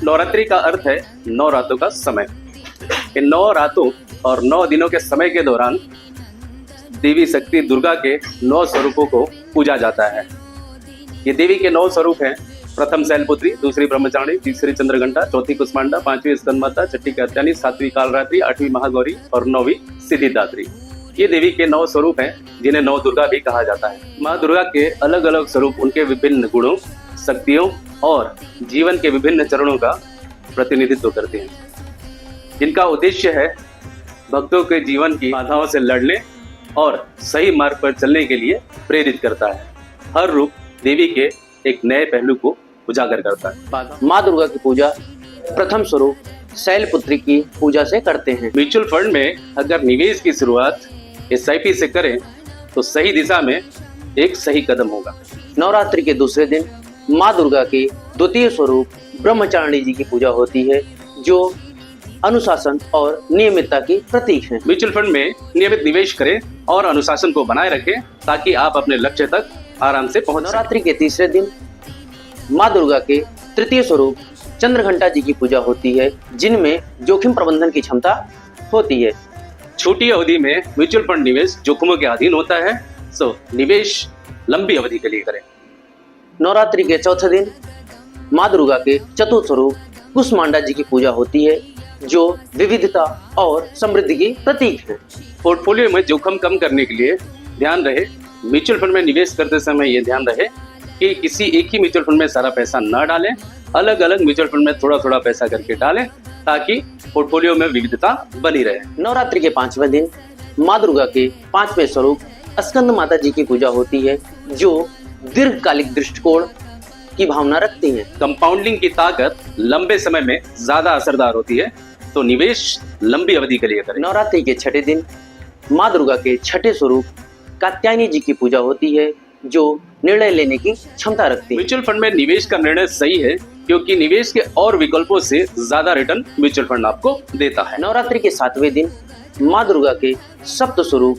नवरात्रि का अर्थ है 9 रातों का समय। इन 9 रातों और 9 दिनों के समय के दौरान देवी शक्ति दुर्गा के 9 स्वरूपों को पूजा जाता है। ये देवी के 9 स्वरूप हैं। प्रथम शैलपुत्री, दूसरी ब्रह्मचारिणी, तीसरी चंद्रघंटा, चौथी कुष्मांडा, 5वीं स्कंदमाता, छठी कात्यायनी, 7वीं कालरात्रि, 8वीं महागौरी और 9वीं सिद्धिदात्री। ये देवी के 9 स्वरूप हैं जिन्हें 9 दुर्गा भी कहा जाता है। माँ दुर्गा के अलग अलग स्वरूप उनके विभिन्न गुणों, शक्तियों और जीवन के विभिन्न चरणों का प्रतिनिधित्व करते हैं, जिनका उद्देश्य है भक्तों के जीवन की बाधाओं से लड़ने और सही मार्ग पर चलने के लिए प्रेरित करता है। हर रूप देवी के एक नए पहलू को उजागर करता है। माँ दुर्गा की पूजा प्रथम स्वरूप शैलपुत्री की पूजा से करते हैं। म्यूचुअल फंड में अगर निवेश की शुरुआत SIP से करें तो सही दिशा में एक सही कदम होगा। नवरात्रि के दूसरे दिन माँ दुर्गा के द्वितीय स्वरूप ब्रह्मचारिणी जी की पूजा होती है, जो अनुशासन और नियमितता की प्रतीक है। म्यूचुअल फंड में नियमित निवेश करें और अनुशासन को बनाए रखें ताकि आप अपने लक्ष्य तक आराम से पहुंच सकें। नवरात्रि के तीसरे दिन माँ दुर्गा के तृतीय स्वरूप चंद्रघंटा जी की पूजा होती है, जिनमें जोखिम प्रबंधन की क्षमता होती है। छोटी अवधि में म्यूचुअल फंड निवेश जोखिमों के अधीन होता है, सो निवेश लंबी अवधि के लिए करें। नवरात्रि के चौथे दिन माँ दुर्गा के चतुर्थ स्वरूप कुष्मांडा जी की पूजा होती है, जो विविधता और समृद्धि की प्रतीक है। पोर्टफोलियो में जोखिम कम करने के लिए ध्यान रहे, म्यूचुअल फंड में निवेश करते समय ये ध्यान रहे कि किसी एक ही म्यूचुअल फंड में सारा पैसा न डालें, अलग अलग म्यूचुअल फंड में थोड़ा थोड़ा पैसा करके डालें ताकि पोर्टफोलियो में विविधता बनी रहे। नवरात्रि के 5वें दिन माँ दुर्गा के 5वें स्वरूप स्कंद माता जी की पूजा होती है, जो दीर्घकालिक दृष्टिकोण की भावना रखती है। कंपाउंडिंग की ताकत लंबे समय में ज्यादा असरदार होती है, तो निवेश लंबी अवधि के लिए करें। नवरात्रि के छठे दिन माँ दुर्गा के छठे स्वरूप कात्यायनी जी की पूजा होती है, जो निर्णय लेने की क्षमता रखती है। म्यूचुअल फंड में निवेश का निर्णय सही है क्योंकि निवेश के और विकल्पों से ज्यादा रिटर्न म्यूचुअल फंड आपको देता है। नवरात्रि के 7वें दिन माँ दुर्गा के सप्त स्वरूप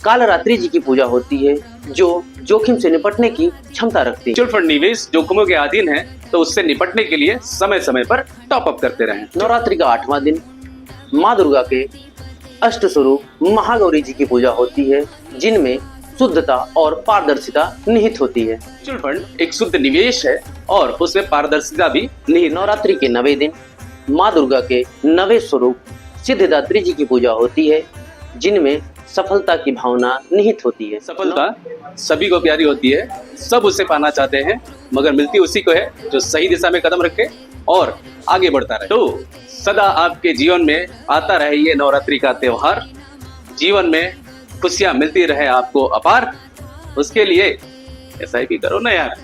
कालरात्रि जी की पूजा होती है, जो जोखिम से निपटने की क्षमता रखती है। म्यूचुअल फंड निवेश जोखिमों के अधीन है, तो उससे निपटने के लिए समय समय पर टॉप अप करते रहें। नवरात्रि का 8वां दिन माँ दुर्गा के अष्ट स्वरूप महागौरी जी की पूजा होती है, जिनमें शुद्धता और पारदर्शिता निहित होती है। म्यूचुअल फंड एक शुद्ध निवेश है और उसमें पारदर्शिता भी निहित। नवरात्रि के 9वें दिन माँ दुर्गा के 9वें स्वरूप सिद्धिदात्री जी की पूजा होती है, जिनमें सफलता की भावना निहित होती है। सफलता सभी को प्यारी होती है, सब उसे पाना चाहते हैं, मगर मिलती उसी को है जो सही दिशा में कदम रखे और आगे बढ़ता रहे। तो सदा आपके जीवन में आता रहे ये नवरात्रि का त्योहार, जीवन में खुशियां मिलती रहे आपको अपार। उसके लिए SIP करो ना यार।